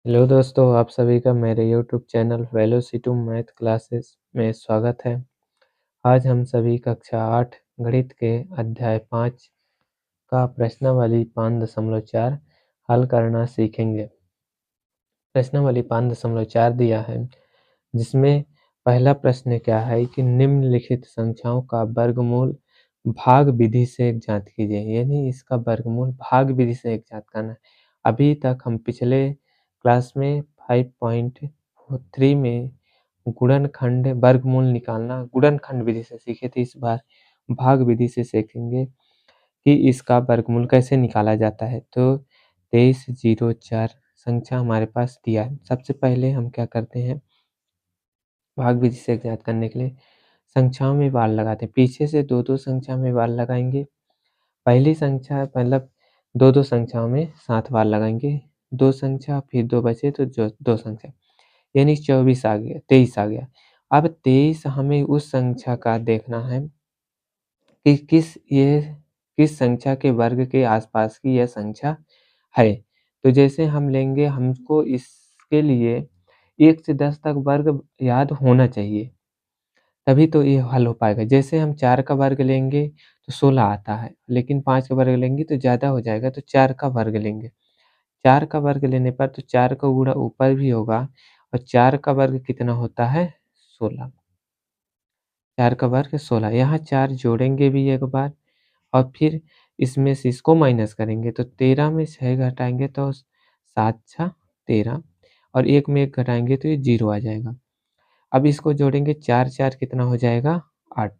Hello दोस्तों, आप सभी का मेरे YouTube channel velocity math classes में स्वागत है। आज हम सभी कक्षा 8 गणित के अध्याय 5 का प्रश्नावली 5.4 हल करना सीखेंगे। प्रश्नावली 5.4 दिया है, जिसमें पहला प्रश्न क्या है कि निम्नलिखित संख्याओं का वर्गमूल भाग विधि से ज्ञात कीजिए। यानी इसका वर्गमूल भाग विधि से ज्ञात करना है। अभी तक हम पिछले क्लास में 5.3 में गुणनखंड वर्गमूल निकालना गुणनखंड विधि से सीखे थे। इस बार भाग विधि से सीखेंगे कि इसका वर्गमूल कैसे निकाला जाता है। तो 2304 संख्या हमारे पास दिया है। सबसे पहले हम क्या करते हैं, भाग विधि से ज्ञात करने के लिए संख्याओं में बार लगाते हैं। पीछे से दो दो संख्या में बार लगाएंगे। पहली संख्या मतलब दो दो संख्याओं में 7 बार लगाएंगे। दो संख्या फिर दो बचे तो जो दो संख्या, यानी 24 आ गया, 23 आ गया। अब 23 हमें उस संख्या का देखना है कि किस संख्या के वर्ग के आसपास की यह संख्या है। तो जैसे हम लेंगे, हमको इसके लिए 1 से 10 तक वर्ग याद होना चाहिए, तभी तो ये हल हो पाएगा। जैसे हम 4 का वर्ग लेंगे तो 16 आता है, लेकिन 5 का वर्ग लेंगे तो ज़्यादा हो जाएगा, तो 4 का वर्ग लेंगे। 4 का वर्ग लेने पर तो 4 का गुणा ऊपर भी होगा, और 4 का वर्ग कितना होता है 16। 4 का वर्ग 16, यहाँ 4 जोड़ेंगे भी एक बार, और फिर इसमें से इसको माइनस करेंगे तो 13 में 6 घटाएंगे तो 7 छः 13, और 1 में 1 घटाएंगे तो ये 0 आ जाएगा। अब इसको जोड़ेंगे, 4 4 कितना हो जाएगा 8,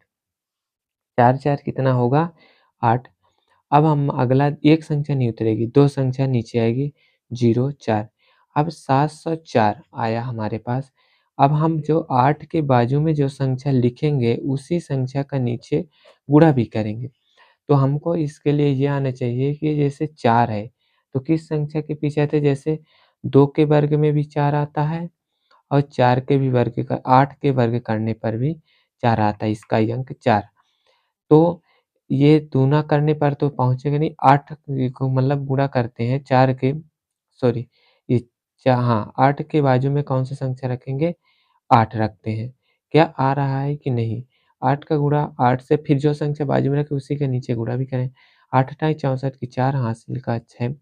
4 4 कितना होगा 8। अब हम अगला एक संख्या नहीं उतरेगी, दो संख्या नीचे आएगी 0 4। अब 704 आया हमारे पास। अब हम जो 8 के बाजू में जो संख्या लिखेंगे उसी संख्या का नीचे गुणा भी करेंगे। तो हमको इसके लिए ये आना चाहिए कि जैसे 4 है तो किस संख्या के पीछे आते हैं, जैसे 2 के वर्ग में भी 4 आता है, और 4 के भी वर्ग का 8 के वर्ग करने पर भी 4 आता है, इसका ही अंक 4। तो ये दूना करने पर तो पहुँचेगा नहीं, 8 को मतलब गुणा करते हैं 4 के, सॉरी ये हाँ, 8 के बाजू में कौन सा संख्या रखेंगे, 8 रखते हैं। क्या आ रहा है कि नहीं? 8 का गुणा 8 से फिर जो संख्या बाजू में रखे उसी के नीचे गुणा भी करें। 8 अठाई 64 की 4 हासिल का 6,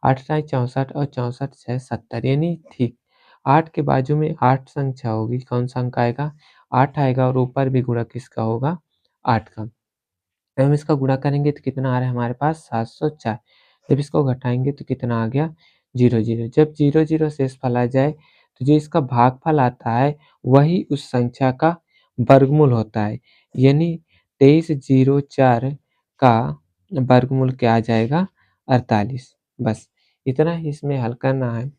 8 अठाई 64 और 64 6 70, यानी ठीक 8 के बाजू में 8 संख्या होगी, कौन सा अंक आएगा 8 आएगा, और ऊपर भी गुणा किसका होगा 8 का। जब हम इसका गुणा करेंगे तो कितना आ रहा है हमारे पास 704। जब इसको घटाएंगे तो कितना आ गया 0 0। जब 0 0 शेषफल आ जाए तो जो इसका भागफल आता है वही उस संख्या का वर्गमूल होता है। यानी 2304 का वर्गमूल क्या आ जाएगा 48। बस इतना ही इसमें हल करना है।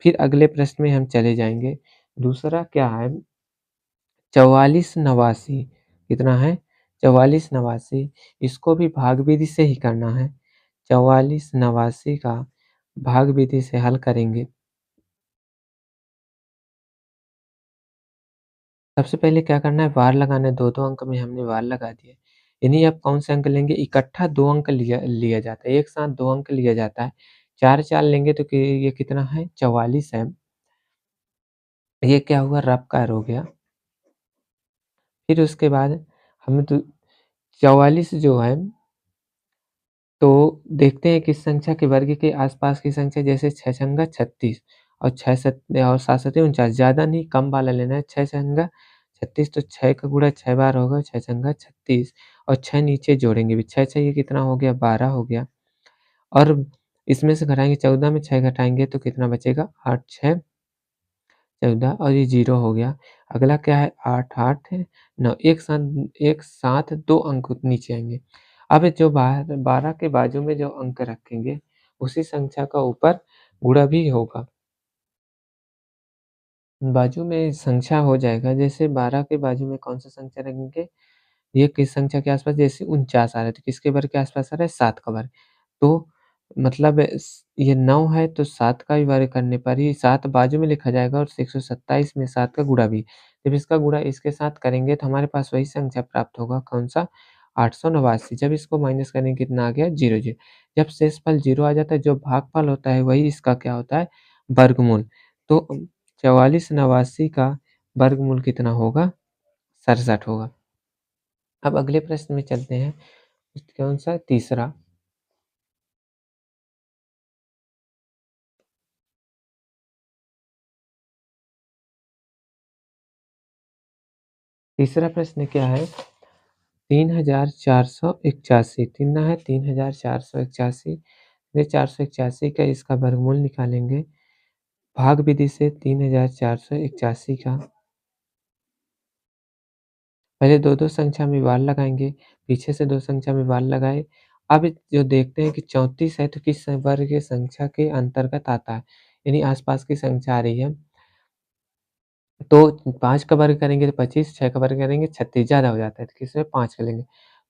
फिर अगले प्रश्न में हम चले जाएंगे। दूसरा क्या है, 4489 कितना है 4489, इसको भी भाग विधि से ही करना है। 4489 का भाग विधि से हल करेंगे। सबसे पहले क्या करना है, वार लगाना है। दो दो अंक में हमने वार लगा दिया। यानी अब कौन से अंक लेंगे, इकट्ठा दो अंक लिया लिया जाता है, एक साथ दो अंक लिया जाता है। 4 4 लेंगे तो ये कितना है 44 है। ये क्या हुआ, रफ हो गया। फिर उसके बाद हमें तो 44 जो है, तो देखते हैं किस संख्या के वर्ग के आसपास की संख्या, जैसे 6 छंगा 36 और 6 सत और 7 सत्ते 49, ज़्यादा नहीं कम वाला लेना है। 6 छंगा 36, तो 6 का गुणा 6 बार होगा, 6 छंगा 36, और 6 नीचे जोड़ेंगे भी, 6 6 ये कितना हो गया 12 हो गया। और इसमें से घटाएंगे 14 में 6 घटाएंगे तो कितना बचेगा 8 6 14, और ये 0 हो गया। अगला क्या है 8 8 है 9, एक साथ 2 अंक नीचे आएँगे। अब जो 12 के बाजू में जो अंक रखेंगे, उसी संख्या का ऊपर गुणा भी होगा। बाजू में संख्या हो जाएगा, जैसे 12 के बाजू में कौन-सा संख्या रखेंगे, ये किस संख्या के आस-पास, जैसे 49 आ रहा है, तो किसके वर्ग के आस-पास आ रहा है 7 का वर्ग। तो मतलब ये 9 है तो 7 का भी वर्ग करने पर ही 7 बाजू में लिखा जाएगा, और 127 में 7 का गुणा भी। जब इसका गुणा इसके साथ करेंगे तो हमारे पास वही संख्या प्राप्त होगा, कौन-सा 889। जब इसको माइनस करेंगे कितना आ गया 0 0। जब शेषफल 0 आ जाता है, जो भागफल होता है वही इसका क्या होता है वर्गमूल। तो 44 89 का वर्गमूल कितना होगा? 67 होगा। अब अगले प्रश्न में चलते हैं। कौन सा? तीसरा। तीसरा प्रश्न क्या है? 3481 कितना है? 3481। ये 481 का इसका वर्गमूल निकालेंगे भाग विधि से। 3481 का पहले दो-दो संख्या में वार लगाएँगे, पीछे से 2 संख्या में वार लगाए। अब जो देखते हैं कि 34 है तो किस वर्ग की संख्या के अंतर्गत आता है, यानी आस-पास की संख्या आ रही है। तो 5 का वर्ग करेंगे तो 25, 6 का वर्ग करेंगे 36, ज़्यादा हो जाता है, तो किसमें 5 का लेंगे।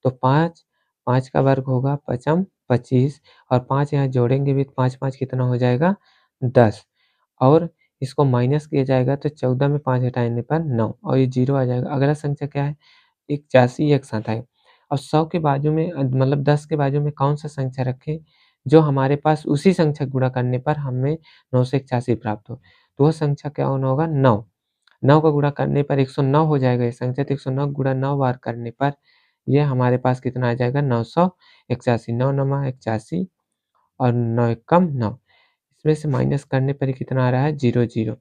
तो 5, 5 का वर्ग होगा पचम 25 और 5 यहाँ जोड़ेंगे भी तो 5-5 कितना हो जाएगा? 10 और इसको माइनस किया जाएगा तो 14 में 5 घटाने पर 9 और ये 0 आ जाएगा। अगला संख्या क्या है? 81 एक साथ आएगा। और 100 के बाजू में मतलब 10 के बाजू में कौन-सा संख्या रखें, जो हमारे पास उसी संख्या गुणा करने पर हमें 981 प्राप्त हो। तो वो संख्या कौन होगा? 9। 9 का गुणा करने पर 109 हो जाएगा ये संख्या, तो 109 गुणा 9 बार करने पर ये हमारे पास कितना आ जाएगा? 981। 9 9 81 और 9 एकम 9। इसमें से माइनस करने पर ये कितना आ रहा है? 0 0।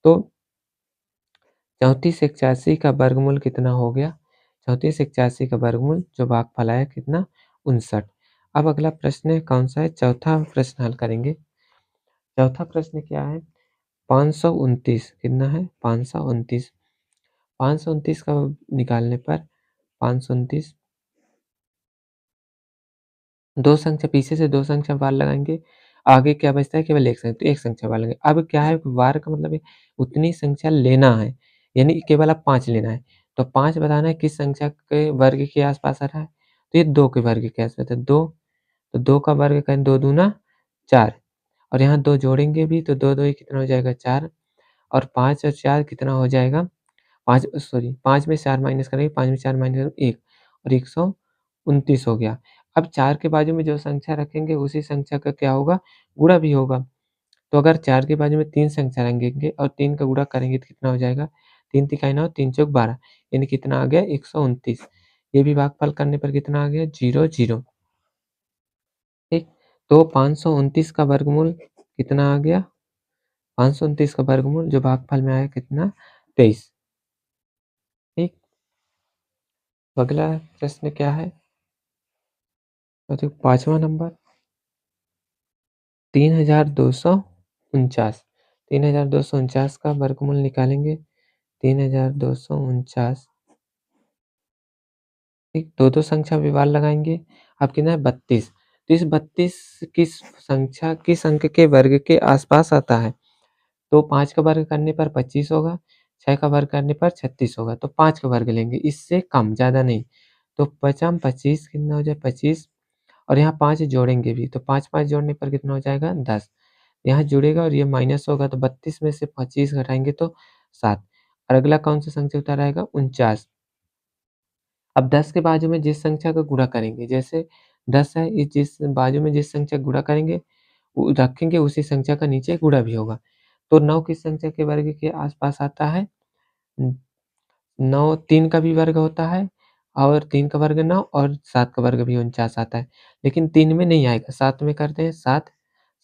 तो 3481 का वर्गमूल कितना हो गया? 3481 का वर्गमूल जो भागफल आया कितना? 59। अब अगला प्रश्न कौन-सा है? चौथा प्रश्न हल करेंगे। चौथा प्रश्न क्या है? 529 कितना है? 529। 529 का निकालने पर 529 2 संख्या पीछे से 2 संख्या बार लगाएँगे, आगे क्या बचता है? केवल 1 संख्या, तो 1 संख्या बार लगाएँगे। अब क्या है वार का मतलब है उतनी संख्या लेना है, यानी केवल अब 5 लेना है। तो 5 बताना है किस संख्या के वर्ग के आस-पास आ रहा है? तो ये 2 के वर्ग के आस-पास है। 2 तो 2 का वर्ग करें 2 दूना 4 और यहाँ 2 जोड़ेंगे भी तो 2 2 ये कितना हो जाएगा? 4 और 5 और 4 कितना हो जाएगा? 5 में 4 माइनस करेंगे, 5 में 4 माइनस 1 और 129 हो गया। अब 4 के बाजू में जो संख्या रखेंगे उसी संख्या का क्या होगा? गुणा भी होगा। तो अगर 4 के बाजू में 3 संख्या रखेंगे और 3 का गुणा करेंगे तो कितना हो जाएगा? 3 तिहाई 9, 3 चौक 12 यानी कितना आ गया? 129। ये भी भागफल करने पर कितना आ गया? 0 0। ठीक, तो 529 का वर्गमूल कितना आ गया? 529 का वर्गमूल जो भागफल में आया कितना? 23। ठीक, तो अगला प्रश्न क्या है? तो 5वां नंबर 3249। 3249 का वर्गमूल निकालेंगे। 3249 ठीक, 2-2 संख्या व्यवहार लगाएँगे। अब कितना है? 32। तो इस 32 किस संख्या किस अंक के वर्ग के आस-पास आता है? तो 5 का वर्ग करने पर 25 होगा, 6 का वर्ग करने पर 36 होगा, तो 5 का वर्ग लेंगे, इससे कम, ज़्यादा नहीं। तो पचम 25 कितना हो जाए? 25 और यहाँ 5 जोड़ेंगे भी, तो 5-5 जोड़ने पर कितना हो जाएगा? 10। यहाँ जुड़ेगा और ये माइनस होगा तो 32 में से 25 घटाएँगे तो 7 और अगला कौन-सा संख्या उत्तर आएगा? 49। अब 10 के बाजू में जिस संख्या का गुणा करेंगे, जैसे 10 है, इस जिस बाजू में जिस संख्या का गुणा करेंगे, वो रखेंगे उसी संख्या का नीचे गुणा भी होगा। तो 9 किस संख्या के वर्ग के आस-पास आता है? 9 3 का भी वर्ग होता है और 3 का वर्ग 9 और 7 का वर्ग भी 49 आता है। लेकिन 3 में नहीं आएगा, 7 में करते हैं 7,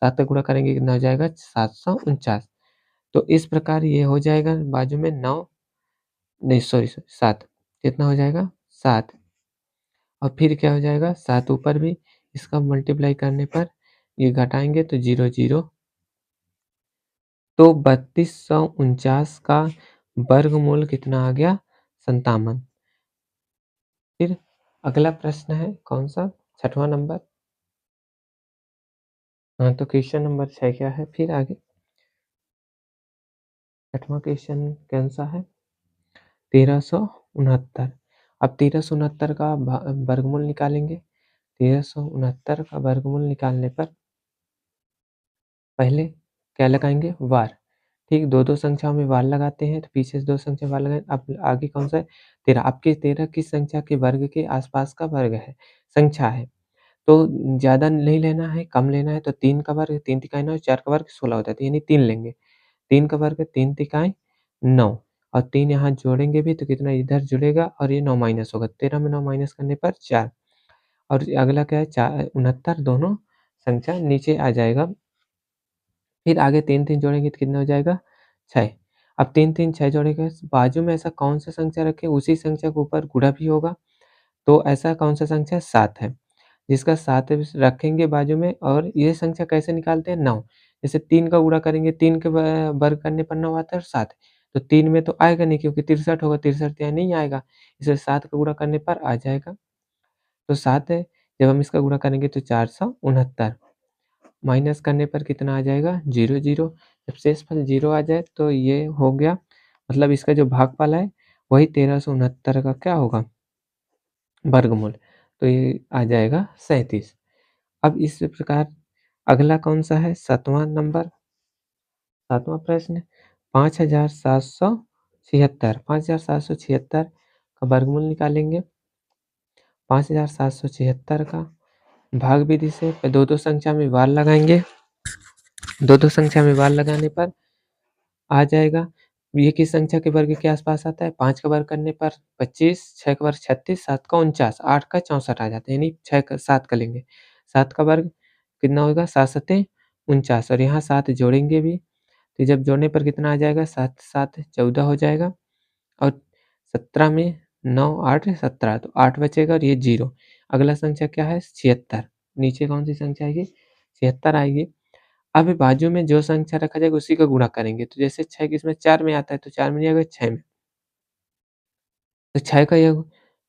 7 का गुणा करेंगे कितना हो जाएगा? 749। तो इस प्रकार ये हो जाएगा बाजू में 9 नहीं सॉरी 7 कितना हो जाएगा? 7 और फिर क्या हो जाएगा? 7 ऊपर भी इसका मल्टीप्लाई करने पर ये घटाएँगे तो 0 0 तो 3249 का वर्गमूल कितना आ गया? 57। फिर अगला प्रश्न है कौन-सा? 6वां नंबर। हाँ, तो क्वेश्चन नंबर 6 क्या है? फिर आगे 6वां क्वेश्चन कौन-सा है? 1369। अब 1369 का वर्गमूल निकालेंगे। 1369 का वर्गमूल निकालने पर पहले क्या लगाएँगे? वार। ठीक, 2-2 संख्याओं में वार लगाते हैं, तो पीछे से 2 संख्या वार लगाएँ। अब आगे कौन-सा है? 13। आपके 13 किस संख्या के वर्ग के आस-पास का वर्ग है, संख्या है। तो ज़्यादा नहीं लेना है, कम लेना है तो 3 का वर्ग 3 तिहाई 9 4 का वर्ग 16 होता है, तो यानी 3 लेंगे। 3 का वर्ग 3 तिहाई 9 और 3 यहाँ जोड़ेंगे भी तो कितना इधर जुड़ेगा और ये 9 माइनस होगा। 13 में 9 माइनस करने पर 4 और अगला क्या है 69 दोनों संख्या नीचे आ जाएगा। फिर आगे 3-3 जोड़ेंगे तो कितना हो जाएगा 6। अब 3-3 6 जोड़ेंगे बाजू में ऐसा कौन सा संख्या रखें उसी संख्या के ऊपर गुणा भी होगा। तो ऐसा कौन सा संख्या 7 है, जिसका 7 रखेंगे बाजू में और ये संख्या कैसे निकालते हैं 9। जैसे 3 का गुणा करेंगे 3 के वर्ग करने पर 9 आता है और 7 तो 3 में तो आएगा नहीं क्योंकि 63 होगा 63 यहाँ नहीं आएगा, इसलिए 7 का गुणा करने पर आ जाएगा। तो 7 है, जब हम इसका गुणा करेंगे तो 469 माइनस करने पर कितना आ जाएगा 0, 0 जब शेषफल 0 आ जाए तो ये हो गया, मतलब इसका जो भागफल है वही 1369 का क्या होगा वर्गमूल, तो ये आ जाएगा 37। अब इस प्रकार अगला कौन सा है 7वां नंबर 7वां प्रश्न 5776 का वर्गमूल निकालेंगे। 5776 का भाग विधि से दो संख्या में बार लगाएंगे, दो संख्या में बार लगाने पर आ जाएगा। ये किस संख्या के वर्ग के आसपास आता है 5 का वर्ग करने पर 25, 6 का वर्ग 36, 7 का 49, 8 का 64 आ जाता है, यानी 6 का 7 का लेंगे। 7 का वर्ग कितना होगा 7 सत्ते 49 और यहाँ 7 जोड़ेंगे भी, तो जब जोड़ने पर कितना आ जाएगा 7 7 14 हो जाएगा और 17 में 9 8 17 तो 8 बचेगा और ये 0। अगला संख्या क्या है 76, नीचे कौन सी संख्या आएगी 76 आएगी। अब बाजू में जो संख्या रखा जाएगा उसी का गुणा करेंगे, तो जैसे 6 किसमें 4 में आता है तो 4 में नहीं आएगा 6 में, तो 6 का ये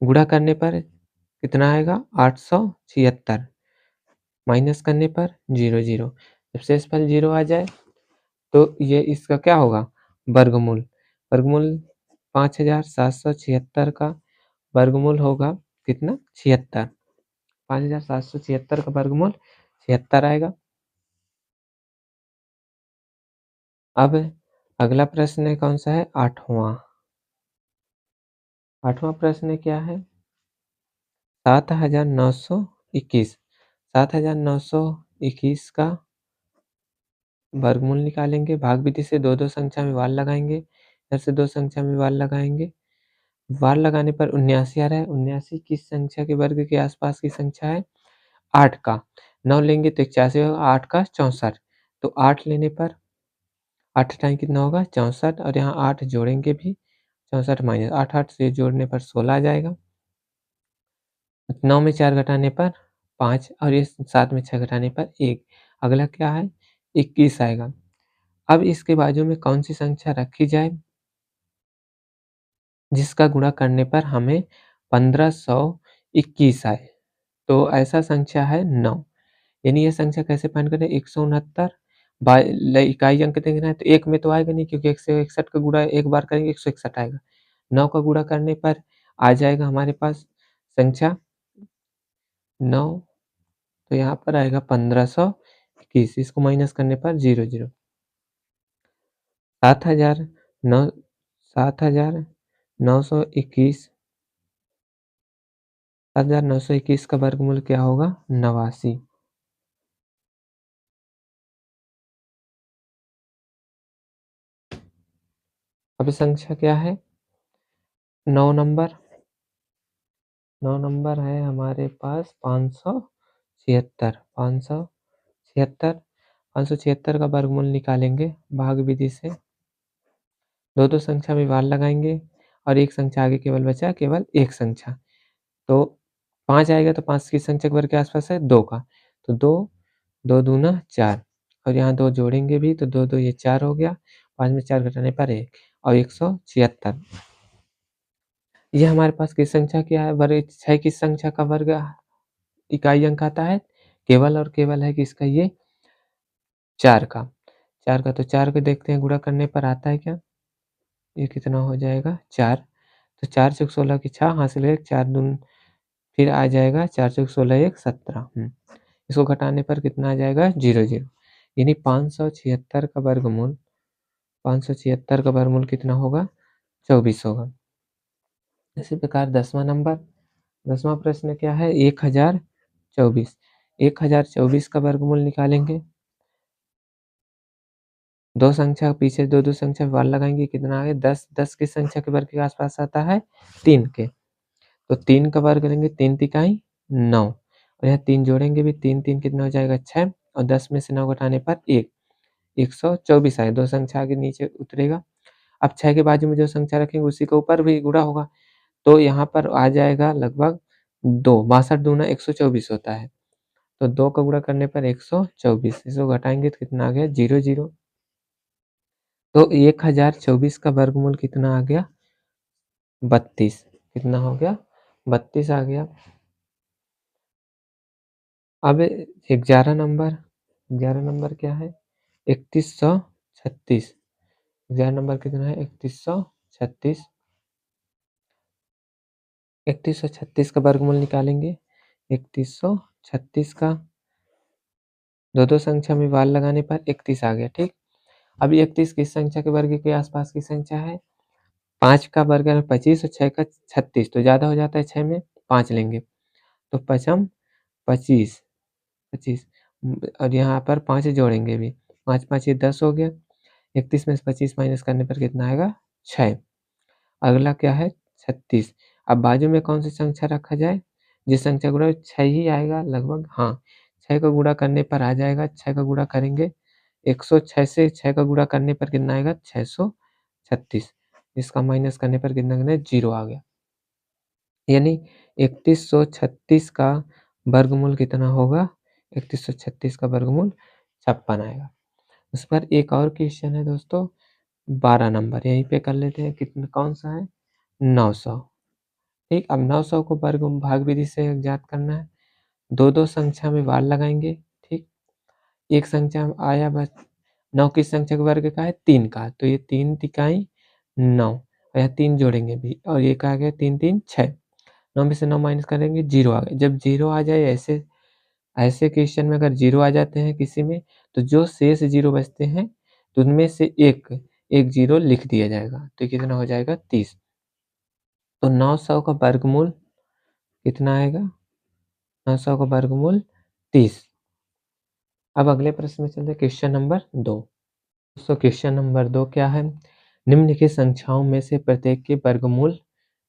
गुणा करने पर कितना आएगा 876 माइनस करने पर 0, 0 जब शेषफल 0 आ जाए तो ये इसका क्या होगा वर्गमूल। वर्गमूल 5776 का वर्गमूल होगा कितना 76। 5776 का वर्गमूल 76 आएगा। अब अगला प्रश्न कौन सा है 8वां। 8वां प्रश्न क्या है 7921। 7921 का वर्गमूल निकालेंगे, भाग विधि से दो संख्या में वार लगाएंगे, इधर से दो संख्या में वार लगाएंगे। वार लगाने पर 79 आ रहा है, 79 किस संख्या के वर्ग के आसपास की संख्या है 8 का। 9 लेंगे तो 81 होगा, 8 का 64 तो 8 लेने पर 8 टाइम कितना होगा 64 और यहाँ 8 जोड़ेंगे भी 64 माइनस 8 8 से जोड़ने पर 16 आ जाएगा। 9 में 4 घटाने पर 5 और ये 7 में 6 घटाने पर 1। अगला क्या है 21 आएगा। अब इसके बाजू में कौन सी संख्या रखी जाए जिसका गुणा करने पर हमें 1521 आए, तो ऐसा संख्या है 9। यानी ये संख्या कैसे फाइंड करें 169 इकाई अंक देखना है तो 1 में तो आएगा नहीं क्योंकि 161 का गुणा एक बार करेंगे 161 आएगा। 9 का गुणा करने पर आ जाएगा हमारे पास संख्या 9, तो यहाँ पर आएगा 1521, इसको माइनस करने पर 0, 0 7,900 7,921 7,921 का वर्गमूल क्या होगा 89। अब संख्या क्या है 9 नंबर 9 नंबर है हमारे पास 576 576 576 का वर्गमूल निकालेंगे भाग विधि से। दो संख्या में वार लगाएंगे और एक संख्या आगे केवल बचा केवल एक संख्या, तो 5 आएगा तो 5 किस संख्या के वर्ग के आसपास है 2 का, तो 2 2 दूना 4 और यहाँ 2 जोड़ेंगे भी तो 2 2 ये 4 हो गया, 5 में 4 घटाने पर 1 और 176। ये हमारे पास किस संख्या क्या है वर्ग 6 किस संख्या का वर्ग इकाई अंक आता है केवल और केवल है किसका ये 4 का। 4 का तो 4 को देखते हैं गुणा करने पर आता है क्या, ये कितना हो जाएगा 4, तो 4 चौक 16 की 6 हासिल है 4 दून फिर आ जाएगा 4 चौक 16 1 17। इसको घटाने पर कितना आ जाएगा 0, 0 यानी 576 का वर्गमूल 576 का वर्गमूल कितना होगा 24 होगा। इसी प्रकार 10वां नंबर 10वां प्रश्न क्या है 1024। 1024 का वर्गमूल निकालेंगे। दो संख्या पीछे दो संख्या वार लगाएंगे, कितना आगे 10, 10 किस संख्या के वर्ग के आसपास आता है? 3 के। तो 3 का वर्ग करेंगे, 3 तिकाई 9 और यहाँ 3 जोड़ेंगे भी, 3 3 कितना हो जाएगा 6 और 10 में से 9 घटाने पर 1, 124 आए। दो संख्या आगे नीचे उतरेगा। अब 6 के बाजू में जो संख्या रखेंगे उसी के ऊपर भी गुणा होगा, तो यहाँ पर आ जाएगा लगभग 2, 62 दूना 124 होता है। तो 2 का गुणा करने पर 124, इसको घटाएंगे तो कितना आ गया 0 0। तो 1024 का वर्गमूल कितना आ गया? 32। कितना हो गया? 32 आ गया। अब 11 नंबर क्या है? 3136। 11 नंबर कितना है? 3136। 3136 का वर्गमूल निकालेंगे। 3136 का दो संख्या में वार लगाने पर 31 आ गया। ठीक, अब 31 किस संख्या के वर्ग के आसपास की संख्या है? 5 का वर्ग है 25 और 6 का 36, तो ज्यादा हो जाता है 6 में 5 लेंगे तो 5 25 25 और यहाँ पर 5 जोड़ेंगे भी, 5 5 ये 10 हो गया। 31 में से 25 माइनस करने पर कितना आएगा? 6। अगला क्या है? 36। अब बाजू में कौन सी संख्या रखा जाए? जिस संख्या गुणा 6 ही आएगा लगभग। हाँ, 6 का गुणा करने पर आ जाएगा। 6 का गुणा करेंगे 106 से 6 का गुणा करने पर कितना आएगा? 636। इसका माइनस करने पर कितना 0 आ गया। यानी 3136 का वर्गमूल कितना होगा? 3136 का वर्गमूल 56 आएगा। उस पर एक और क्वेश्चन है दोस्तों, 12 नंबर, यहीं पे कर लेते हैं। कितना, कौन सा है? 900। ठीक, अब 900 को वर्ग भाग विधि से ज्ञात करना है। दो संख्या में वार लगाएंगे। ठीक, एक संख्या में आया बस 9 किस संख्या के वर्ग का है? 3 का, तो ये 3 तिकाई 9 और यहाँ 3 जोड़ेंगे भी और ये क्या आ गया? 3 3 6। 9 में से 9 माइनस करेंगे 0 आ गया। जब 0 आ जाए ऐसे ऐसे क्वेश्चन में अगर 0 आ जाते हैं किसी में, तो जो शेष 0 बचते हैं तो उनमें से एक 0 लिख दिया जाएगा। तो कितना हो जाएगा? 30। तो 900 का वर्गमूल कितना आएगा? 900 का वर्गमूल 30। अब अगले प्रश्न में चलते हैं, क्वेश्चन नंबर 2। दोस्तों क्वेश्चन नंबर 2 क्या है? निम्नलिखित संख्याओं में से प्रत्येक के वर्गमूल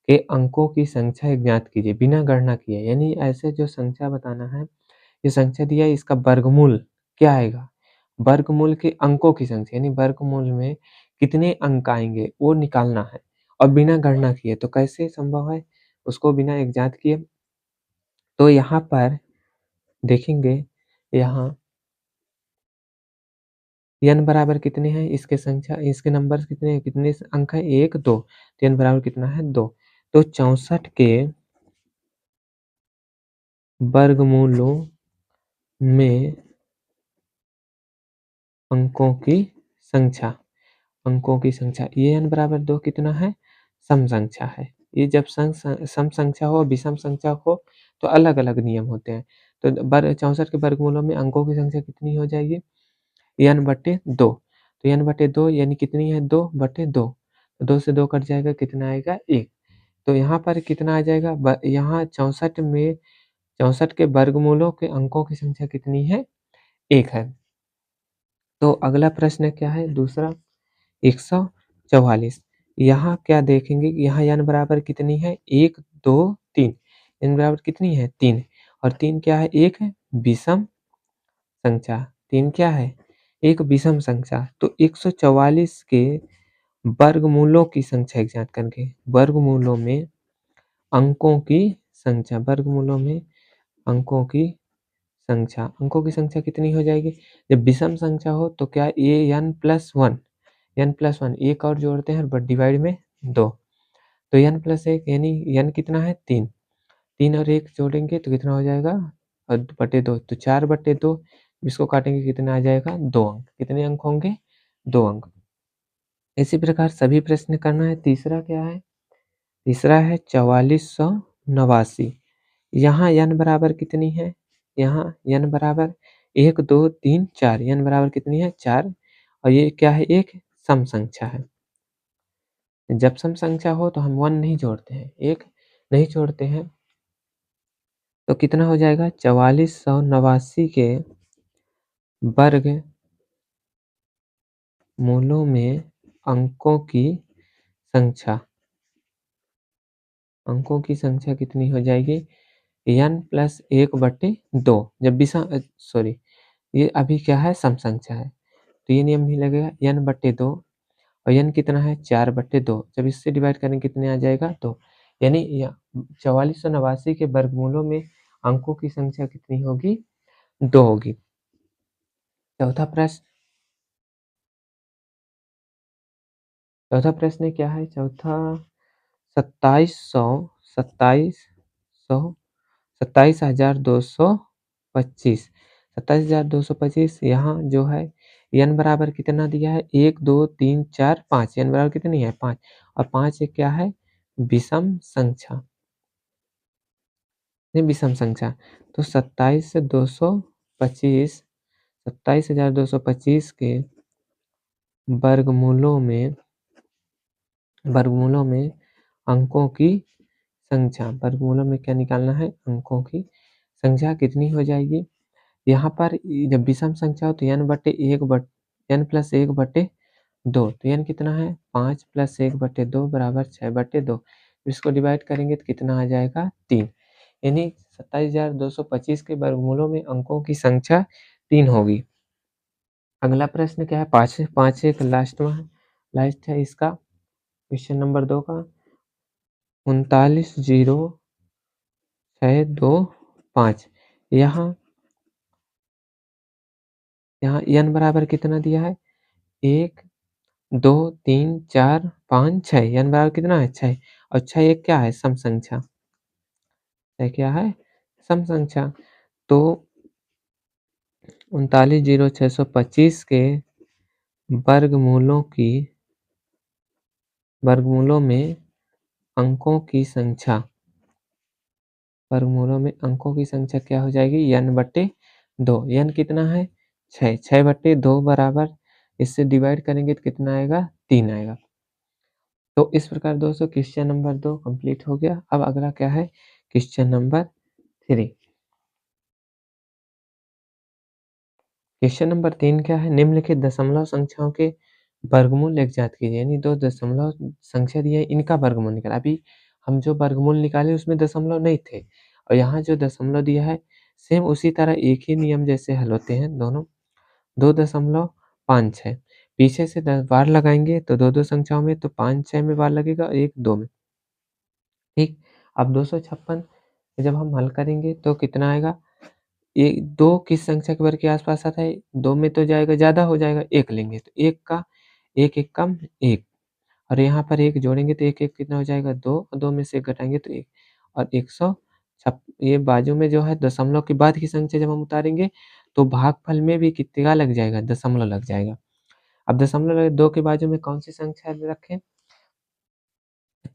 के अंकों की संख्या ज्ञात कीजिए बिना गणना किए। यानी ऐसे जो संख्या बताना है, ये संख्या दिया है, इसका वर्गमूल क्या आएगा? वर्गमूल के अंकों की संख्या, यानी वर्गमूल में कितने अंक आएंगे वो निकालना है और बिना गणना किए। तो कैसे संभव है? उसको बिना एक ज्ञात किए। तो यहाँ पर देखेंगे, यहाँ n बराबर कितने हैं? इसके संख्या, इसके नंबर कितने हैं? कितने अंक है? 1 2, तो n बराबर कितना है? 2। तो 64 के वर्गमूलों में अंकों की संख्या, अंकों की संख्या, ये n बराबर 2 कितना है? सम संख्या है। ये जब सम संख्या हो, विषम संख्या हो तो अलग अलग नियम होते हैं। तो 64 के वर्गमूलों में अंकों की संख्या कितनी हो जाएगी? n बटे 2। तो n बटे 2 यानी कितनी है? 2 बटे 2। 2 से 2 कट जाएगा, कितना आएगा? 1। तो यहाँ पर कितना आ जाएगा? यहाँ 64 में 64 के वर्गमूलों के अंकों की संख्या कितनी है? 1 है। तो अगला प्रश्न क्या है? दूसरा 144। यहाँ क्या देखेंगे? यहाँ n बराबर कितनी है? 1 2 3। n बराबर कितनी है? 3। और 3 क्या है? एक है विषम संख्या। 3 क्या है? एक विषम संख्या। तो 144 के वर्गमूलों की संख्या ज्ञात करके, वर्गमूलों में अंकों की संख्या, वर्गमूलों में अंकों की संख्या, अंकों की संख्या कितनी हो जाएगी? जब विषम संख्या हो तो क्या? ये n+1, n+1 एक और जोड़ते हैं बट डिवाइड में 2, तो n+1 यानी n कितना है? 3। 3 और 1 जोड़ेंगे तो कितना हो जाएगा? और बटे 2, तो 4 बटे 2, इसको काटेंगे कितना आ जाएगा? 2 अंक। कितने अंक होंगे? 2 अंक। इसी प्रकार सभी प्रश्न करना है। तीसरा क्या है? तीसरा है 4489। यहाँ n बराबर कितनी है? यहाँ n बराबर 1 2 3 4, n बराबर कितनी है? 4। और ये क्या है? एक सम संख्या है। जब सम संख्या हो तो हम 1 नहीं जोड़ते हैं, 1 नहीं जोड़ते हैं। तो कितना हो जाएगा 4489 के वर्ग मूलों में अंकों की संख्या कितनी हो जाएगी n प्लस 1/2 जब सॉरी ये अभी क्या है सम संख्या है तो ये नियम नहीं लगेगा n/2 और n कितना है 4/2 जब इससे डिवाइड करें कितने आ जाएगा 2 यानी 4489 के वर्गमूलों में अंकों की संख्या कितनी होगी 2 होगी। चौथा प्रश्न क्या है चौथा 27,225 27,225 यहाँ जो है n बराबर कितना दिया है 1 2 3 4 5 n बराबर कितनी है 5 और 5 एक क्या है विषम संख्या नहीं विषम संख्या तो 27,225 के वर्गमूलों में अंकों की संख्या वर्गमूलों में क्या निकालना है अंकों की संख्या कितनी हो जाएगी यहाँ पर जब विषम संख्या हो तो n प्लस 1/2 तो n कितना है 5 प्लस 1/2 बराबर 6/2 इसको डिवाइड करेंगे तो कितना आ जाएगा 3 यानी 27,225 के वर्गमूलों में अंकों की संख्या 3 होगी। अगला प्रश्न क्या है पाँच एक लास्ट है इसका क्वेश्चन नंबर 2 का 39,0625 यहाँ n बराबर कितना दिया है 1 2 3 4 5 6 n बराबर कितना है 6 और 6 एक क्या है सम संख्या क्या है सम संख्या तो 39,0625 के वर्गमूलों में अंकों की संख्या क्या हो जाएगी n/2 n कितना है 6 6/2 बराबर इससे डिवाइड करेंगे तो कितना आएगा 3 आएगा। तो इस प्रकार दोस्तों क्वेश्चन नंबर 2 कंप्लीट हो गया। अब अगला क्या है क्वेश्चन नंबर 3। क्वेश्चन नंबर 3 क्या है निम्नलिखित दशमलव संख्याओं के वर्गमूल एक ज्ञात कीजिए यानी 2 दशमलव संख्या दी है इनका वर्गमूल निकाला। अभी हम जो वर्गमूल निकाले उसमें दशमलव नहीं थे और यहाँ जो दशमलव दिया है सेम उसी तरह एक ही नियम जैसे हल होते हैं दोनों 2.56 पीछे से 10 बार लगाएंगे तो दो संख्याओं में तो 5 6 में बार लगेगा और 1 2 में ठीक। अब 256 जब हम हल करेंगे तो कितना आएगा ये 2 किस संख्या के वर्ग के आसपास आता है 2 में तो जाएगा ज़्यादा हो जाएगा 1 लेंगे तो 1 का 1 1 कम 1 और यहाँ पर 1 जोड़ेंगे तो 1 1 कितना हो जाएगा 2 और 2 में से 1 घटाएंगे तो 1 और 106 ये बाजू में जो है दशमलव के बाद की संख्या जब हम उतारेंगे तो भागफल में भी कितना लग जाएगा दशमलव लग जाएगा। अब दशमलव लगे 2 के बाजू में कौन सी संख्या रखें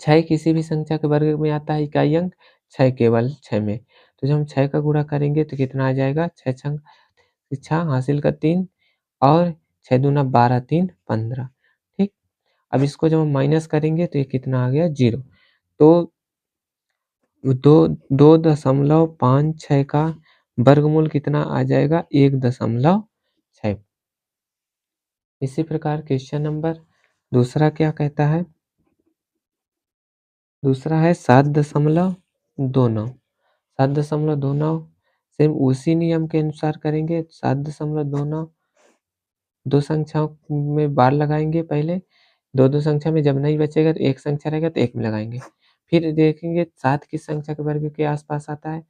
6 किसी भी संख्या के वर्ग में आता है इकाई अंक 6 केवल 6 में तो जब हम 6 का गुणा करेंगे तो कितना आ जाएगा 6 छंग 6 हासिल का 3 और 6 दूना 12 3 15 ठीक। अब इसको जब हम माइनस करेंगे तो ये कितना आ गया 0 तो 2.56 का वर्गमूल कितना आ जाएगा 1.6। इसी प्रकार क्वेश्चन नंबर दूसरा क्या कहता है दूसरा है 7.29 7.29 सेम उसी नियम के अनुसार करेंगे 7.29 दो संख्याओं में बार लगाएंगे पहले दो संख्या में जब नहीं बचेगा तो एक संख्या रहेगा तो एक में लगाएंगे फिर देखेंगे 7 किस संख्या के वर्ग के आसपास आता है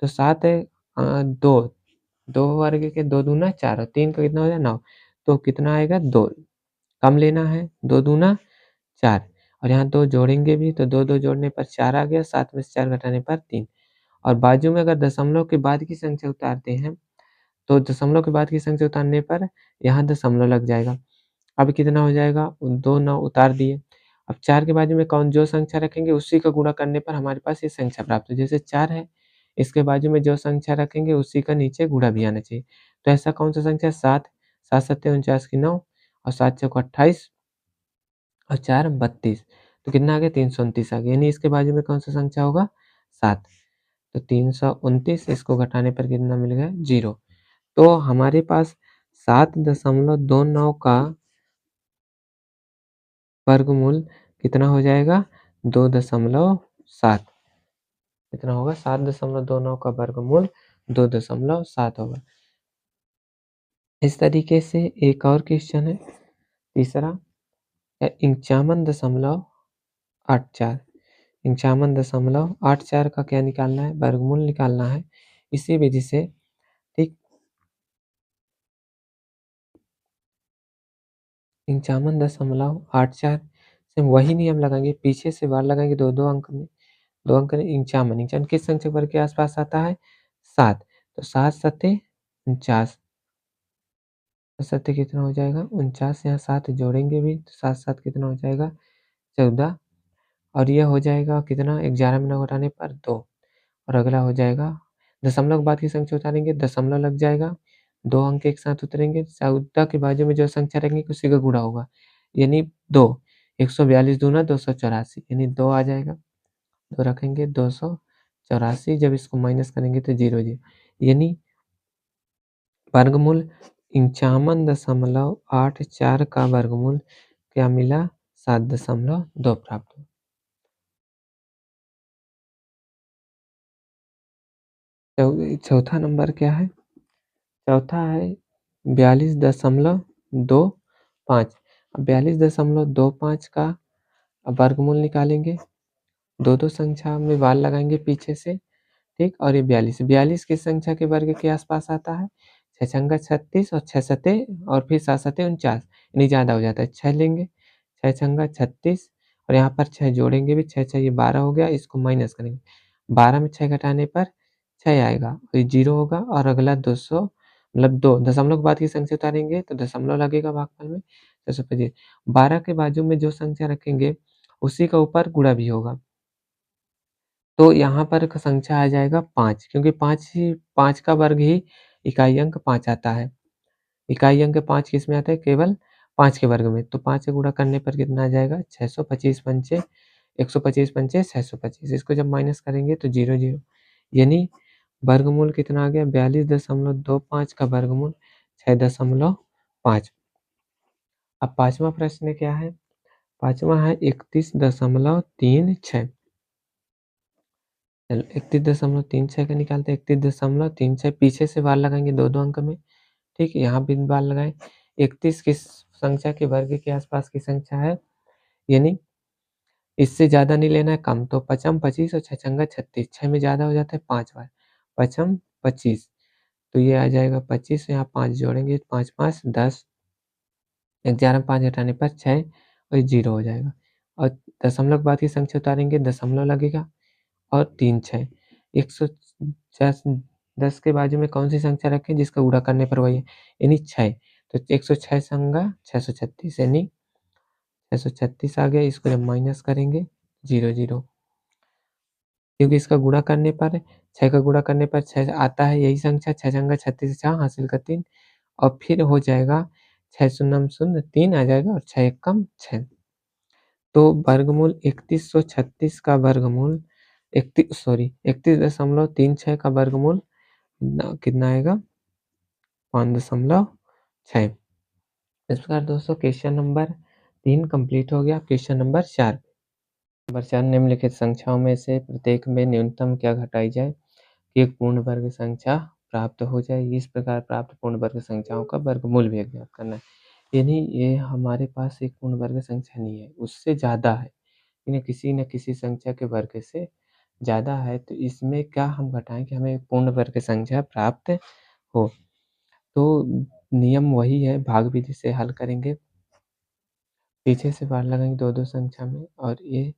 तो 7 है 2 वर्ग के 2 दूना 4 और 3 का कितना हो जाए 9 तो कितना आएगा 2 कम लेना है 2 दूना 4 और यहाँ 2 जोड़ेंगे भी तो 2 2 जोड़ने पर 4 आ गया 7 में से 4 घटाने पर 3 और बाजू में अगर दशमलव के बाद की संख्या उतारते हैं तो दशमलव के बाद की संख्या उतारने पर यहाँ दशमलव लग जाएगा। अब कितना हो जाएगा 2 9 उतार दिए। अब 4 के बाजू में कौन जो संख्या रखेंगे उसी का गुणा करने पर हमारे पास ये संख्या प्राप्त हो जैसे 4 है इसके बाजू में जो संख्या रखेंगे उसी का नीचे गुणा भी आना चाहिए। तो ऐसा कौन सा संख्या 7 7 सत्ते 49 की 9 और 7 चौक 28 और 4 32 तो कितना आ गया 329 आ गया यानी इसके बाजू में कौन सा संख्या होगा 7। तो 329, इसको घटाने पर कितना मिल गया? 0। तो हमारे पास 7.29 का वर्गमूल कितना हो जाएगा? 2.7। कितना होगा? 7.29 का वर्गमूल 2.7 होगा। इस तरीके से एक और क्वेश्चन है, तीसरा 51.84। 51.84 का क्या निकालना है? वर्गमूल निकालना है। इसी विधि से, ठीक, 51.84 से वही नियम लगाएंगे, पीछे से बार लगाएंगे, दो अंक में, 2 अंक में 51 किस संख्या वर्ग के आसपास आता है? 7। तो 7 सत्ते 49, सत्य कितना हो जाएगा? 49। यहाँ 7 जोड़ेंगे भी तो 7 7 कितना हो जाएगा? 14। और यह हो जाएगा कितना? 11 में 9 घटाने पर 2। और अगला हो जाएगा दशमलव के बाद की संख्या उतारेंगे, दशमलव लग जाएगा, 2 अंक एक साथ उतरेंगे, 14 के बाजू में जो संख्या रहेंगी उसी का गुणा होगा, यानी 2। 142 दूना 284, यानी 2 आ जाएगा। 2 रखेंगे 284, जब इसको माइनस करेंगे तो 0 0, यानी वर्गमूल 51.84 का वर्गमूल क्या मिला? 7.2 प्राप्त हुआ। चौथा नंबर क्या है? चौथा है 42.25। 42.25 का वर्गमूल निकालेंगे, दो संख्या में बार लगाएंगे पीछे से, ठीक। और ये 42 किस संख्या के वर्ग के आसपास आता है? 6 छंगा 36 और 6 सते और फिर 7 सते 49, यानी ज़्यादा हो जाता है। 6 लेंगे, 6 छंगा 36 और यहाँ पर 6 जोड़ेंगे भी, 6 6 ये 12 हो गया, इसको माइनस करेंगे, 12 में 6 घटाने पर 6 आएगा, ये 0 होगा। और अगला 200 मतलब 2 दशमलव के बाद की संख्या उतारेंगे तो दशमलव लगेगा भागफल में, 625। 12 के बाजू में जो संख्या रखेंगे उसी का ऊपर गुणा भी होगा, तो यहाँ पर संख्या आ जाएगा 5, क्योंकि 5 का वर्ग ही इकाई अंक 5 आता है। इकाई अंक 5 किस में आता है? केवल 5 के वर्ग में। तो 5 से गुणा करने पर कितना आ जाएगा? 625 पंचे 125 पंचे 625, इसको जब माइनस करेंगे तो 0 0, यानी वर्गमूल कितना आ गया? 42.25 का वर्गमूल 6.5। अब पांचवा प्रश्न क्या है? पांचवा है 31.36। चलो 31.36 का निकालते हैं। 31.36 पीछे से बार लगाएंगे दो अंक में, ठीक। यहाँ भी बार लगाए। 31 किस संख्या के वर्ग के आसपास की संख्या है? यानी इससे ज्यादा नहीं लेना है, कम। तो 55 25 और 6 छंगा 36, 6 में ज्यादा हो जाता है 5 बार, 55 25, तो ये आ जाएगा 25। यहाँ 5 जोड़ेंगे, 5 5 10, 11 में 5 घटाने पर 6 और 0 हो जाएगा। और दशमलव के बाद की संख्या उतारेंगे, दशमलव लगेगा और 3 6, 110 10 के बाजू में कौन सी संख्या रखें जिसका गुणा करने पर वही है, यानी 6। तो 106 संगा 636, यानी 636 आ गया। इसको जब माइनस करेंगे 0 0, क्योंकि इसका गुणा करने पर 6 का गुणा करने पर 6 आता है, यही संख्या 6 संगा 36, 6 हासिल का 3, और फिर हो जाएगा 6 शून्य शून्य 3 आ जाएगा और 6 एक कम 6। तो वर्गमूल 3136 का वर्गमूल 31.36 का वर्गमूल कितना आएगा? 5.6। इस प्रकार दोस्तों क्वेश्चन नंबर 3 कंप्लीट हो गया। Question number 4। निम्नलिखित संख्याओं में से प्रत्येक में न्यूनतम क्या घटाई जाए कि एक पूर्ण वर्ग संख्या प्राप्त हो जाए। इस प्रकार प्राप्त पूर्ण वर्ग संख्याओं का वर्गमूल भी ज्ञात करना है। यानी ये हमारे पास एक पूर्ण वर्ग संख्या नहीं है, उससे ज़्यादा है, न किसी संख्या के वर्ग से ज़्यादा है। तो इसमें क्या हम घटाएं कि हमें पूर्ण वर्ग संख्या प्राप्त हो। तो नियम वही है, भाग विधि से हल करेंगे, पीछे से बार लगाएंगे दो संख्या में। और ये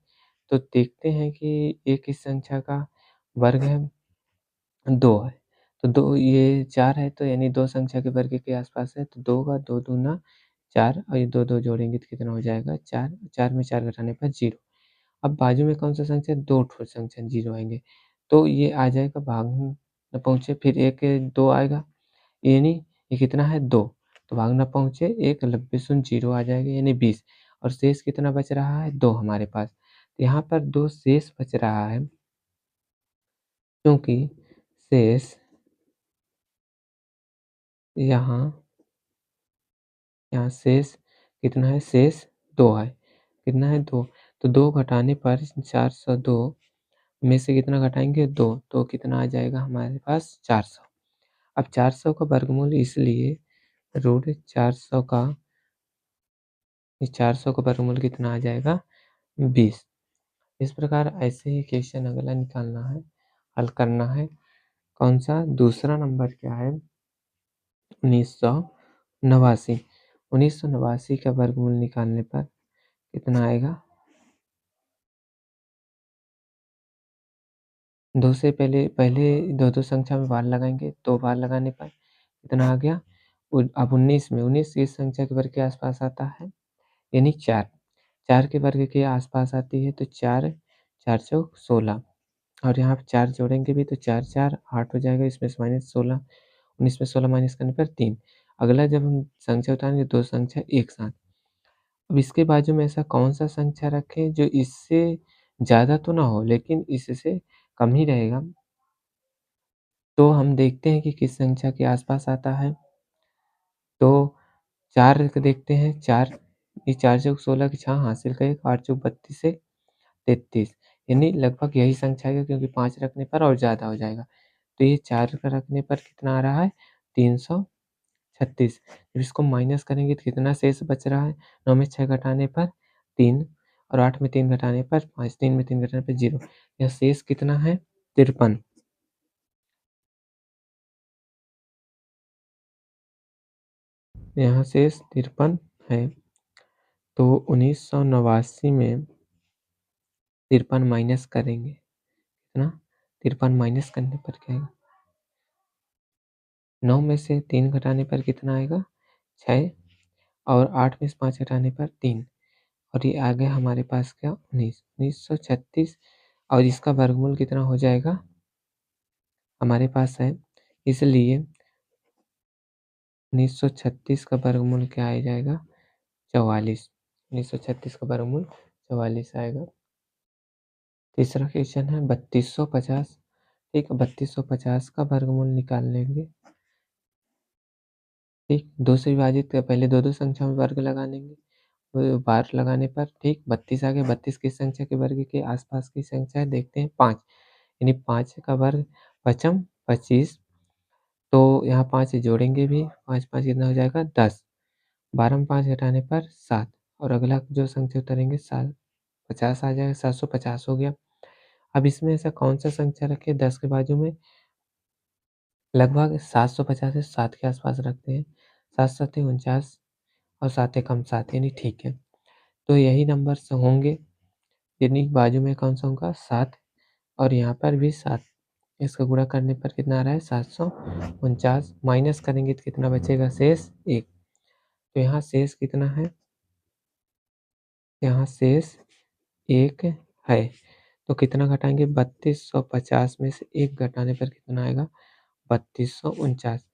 तो देखते हैं कि एक इस संख्या का वर्ग है 2 है, तो 2 ये 4 है, तो यानी 2 संख्या के वर्ग के आसपास है, तो 2 का 2 दूना 4 और ये 2 2 जोड़ेंगे तो कितना हो जाएगा? 4। 4 में 4 घटाने पर 0। अब बाजू में कौन सा संख्या? 2 ठो संख्या 0 आएंगे, तो ये आ जाएगा भाग न पहुँचे, फिर 1 2 आएगा, यानी ये कितना है? 2। तो भाग न पहुँचे 1 90 शून्य 0 आ जाएगा, यानी 20। और शेष कितना बच रहा है? 2 हमारे पास। तो यहाँ पर 2 शेष बच रहा है, क्योंकि शेष यहाँ यहाँ शेष कितना है? शेष 2 है। कितना है? 2। तो 2 घटाने पर 402 में से कितना घटाएँगे? 2, तो कितना आ जाएगा हमारे पास? 400। अब 400 का वर्गमूल इसलिए रूट 400 का 400 का वर्गमूल कितना आ जाएगा? 20। इस प्रकार ऐसे ही क्वेश्चन अगला निकालना है, हल करना है। कौन सा? दूसरा नंबर क्या है? 1989। 1989 का वर्गमूल निकालने पर कितना आएगा? 2 से पहले पहले 2-2 संख्या में बार लगाएँगे, 2 बार लगाने पर कितना आ गया? अब 19 में 19 किस संख्या के वर्ग के आस-पास आता है? यानी 4। 4 के वर्ग के आस-पास आती है तो 4, 4 चौक 16 और यहाँ पे 4 जोड़ेंगे भी तो 4 4 8 हो जाएगा, इसमें से माइनस 16, 19 में 16 माइनस करने पर 3। अगला जब हम संख्या उठाएँगे 2 संख्या एक साथ। अब इसके बाजू में ऐसा कौन-सा संख्या रखें जो इससे ज़्यादा तो ना हो लेकिन इससे कम ही रहेगा। तो हम देखते हैं कि किस संख्या के आस-पास आता है। तो 4 को देखते हैं, 4 ये 4 चौक 16 की छाँ हासिल करेगा, 8 चौक 32 से 33 यानी लगभग यही संख्या आएगा क्योंकि 5 रखने पर और ज़्यादा हो जाएगा। तो ये 4 का रखने पर कितना आ रहा है? 336। जब इसको माइनस करेंगे तो कितना शेष बच रहा है? 9 में 6 घटाने पर 3 और 8 में 3 घटाने पर 5, 3 में 3 घटाने पर 0। यह शेष कितना है? 53। यहाँ शेष 53 है। तो 1989 में 53 माइनस करेंगे, कितना? 53 माइनस करने पर क्या आएगा? 9 में से 3 घटाने पर कितना आएगा? 6 और 8 में से 5 घटाने पर 3 और ये आ गया हमारे पास क्या? 19। 1936 और इसका वर्गमूल कितना हो जाएगा? हमारे पास है, इसलिए 1936 का वर्गमूल क्या आ जाएगा? 44। 1936 का वर्गमूल 44 आएगा। तीसरा क्वेश्चन है 3250। ठीक, 3250 का वर्गमूल निकाल लेंगे। ठीक, 2 से विभाजित पहले 2-2 संख्या में वर्ग लगा लेंगे। बार लगाने पर ठीक 32 आ गया। 32 किस संख्या के वर्ग के आसपास की संख्या है? देखते हैं 5 यानी 5 का वर्ग पचम 25। तो यहाँ 5 जोड़ेंगे भी, 5-5 कितना हो जाएगा? 10। 12 में 5 घटाने पर 7 और अगला जो संख्या उतारेंगे 7 50 आ जाएगा, 750 हो गया। अब इसमें ऐसा कौन-सा संख्या रखें 10 के बाजू में? लगभग 750 से 7 के आसपास रखते हैं। 7 सत्ते 49 और 7 एकम 7 यानी ठीक है। तो यही नंबर्स होंगे, यानी बाजू में कौन-सा होगा? 7 और यहाँ पर भी 7। इसका गुणा करने पर कितना आ रहा है? 749 माइनस करेंगे तो कितना बचेगा? शेष 1। तो यहाँ शेष कितना है? यहाँ शेष 1 है। तो कितना घटाएँगे? 3250 में से 1 घटाने पर कितना आएगा? 3249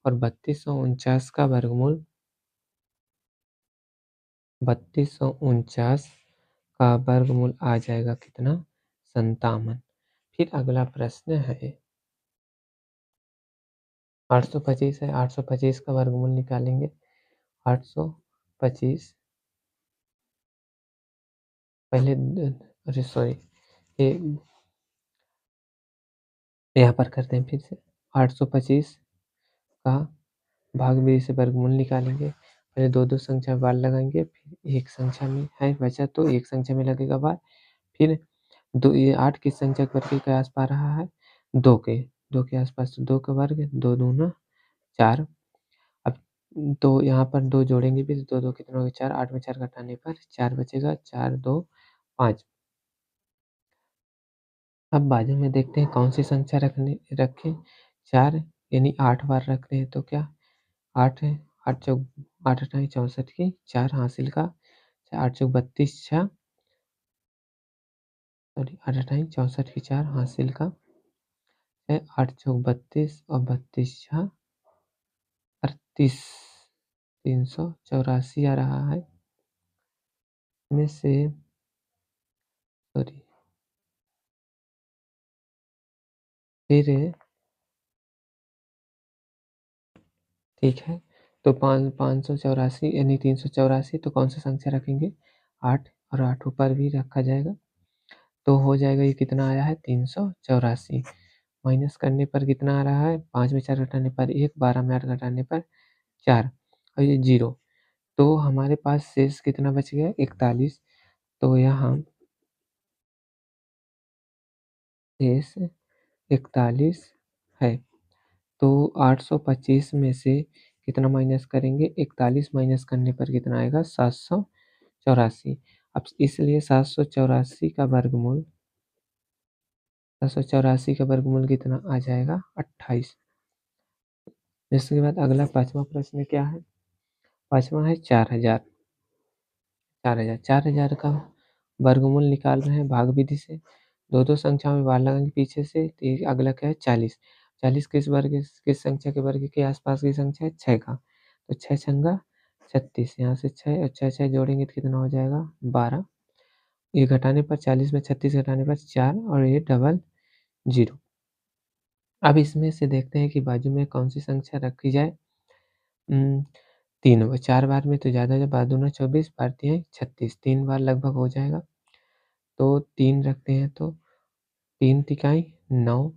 और 3249 का वर्गमूल 3249 का वर्गमूल आ जाएगा कितना? 57। फिर अगला प्रश्न है 825 है। 825 का वर्गमूल निकालेंगे। 825 पहले अरे सॉरी, ये यहाँ पर करते हैं फिर से। 825 का भाग 20 से वर्गमूल निकालेंगे। पहले 2-2 संख्या बार लगाएँगे, फिर एक संख्या में है बचा तो एक संख्या में लगेगा बार। फिर ये 8 किस संख्या के वर्ग के आस-पास रहा है? 2 के। 2 के आस-पास तो 2 का वर्ग, 2 दूना 4। अब तो यहाँ पर 2 जोड़ेंगे भी तो 2-2 कितना हो गया? 4, 8 में 4 घटाने पर 4 बचेगा, 4 2 5। अब बाजू में देखते हैं कौन सी संख्या रखें। 4 यानी 8 बार रख रहे हैं तो क्या 8 है, 8 चौक 8 अठाई 64 की 4 हासिल का 8 चौक 32 6 सॉरी 8 अठाई 64 की 4 हासिल का है 8 चौक 32 और 32 छः 38 384 आ रहा है। इसमें से सॉरी फिर ठीक है, तो 584 यानी 384, तो कौन सा संख्या रखेंगे? 8, और 8 ऊपर भी रखा जाएगा, तो हो जाएगा ये कितना आया है? 384। माइनस करने पर कितना आ रहा है? 5 में 4 घटाने पर 1, 12 में 8 घटाने पर 4, और ये 0। तो हमारे पास शेष कितना बच गया? 41। तो यहाँ शेष 41 है। तो 825 में से कितना माइनस करेंगे? 41 माइनस करने पर कितना आएगा? 784। अब इसलिए 784 का वर्गमूल, 784 का वर्गमूल कितना आ जाएगा? 28। इसके बाद अगला 5वां प्रश्न क्या है? 5वां है 4000। 4000 का वर्गमूल निकाल रहे हैं भाग विधि से। दो दो संख्याओं में बार लगाएंगे पीछे से। तो ये अगला क्या है? 40। 40 किस संख्या के वर्ग के आसपास की संख्या है? 6 का। तो 6 छंगा 36, यहाँ से 6 और 6 6 जोड़ेंगे तो कितना हो जाएगा? 12। ये घटाने पर 40 में 36 घटाने पर 4, और ये डबल 0। अब इसमें से देखते हैं कि बाजू में कौन सी संख्या रखी जाए। 3 4 बार में तो ज़्यादा है, 12 दूना 24, बार तियाई 36, 3 बार लगभग हो जाएगा। तो 3 रखते हैं, तो 3 तिकाई 9,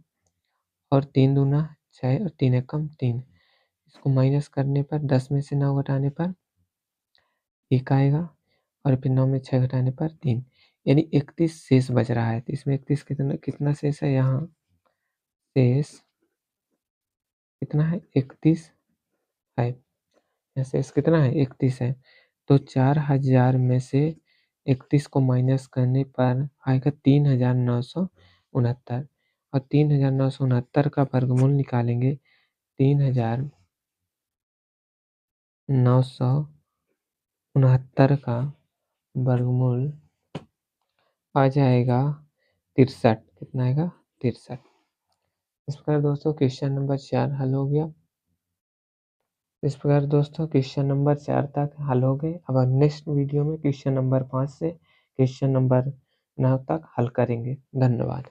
और 3 दूना 6, और 3 एकम 3। इसको माइनस करने पर 10 में से 9 घटाने पर 1 आएगा, और फिर 9 में 6 घटाने पर 3, यानी 31 शेष बच रहा है। तो इसमें 31 कितना शेष है? यहाँ शेष कितना है? 31 है। यहाँ शेष कितना है? 31 है। तो 4000 में से 31 को माइनस करने पर आएगा 3969, और 3969 का वर्गमूल निकालेंगे। 3969 का वर्गमूल आ जाएगा 63। कितना आएगा? 63। इस प्रकार दोस्तों क्वेश्चन नंबर 4 हल हो गया। इस प्रकार दोस्तों क्वेश्चन नंबर 4 तक हल हो गए। अब हम नेक्स्ट वीडियो में क्वेश्चन नंबर 5 से क्वेश्चन नंबर 9 तक हल करेंगे। धन्यवाद।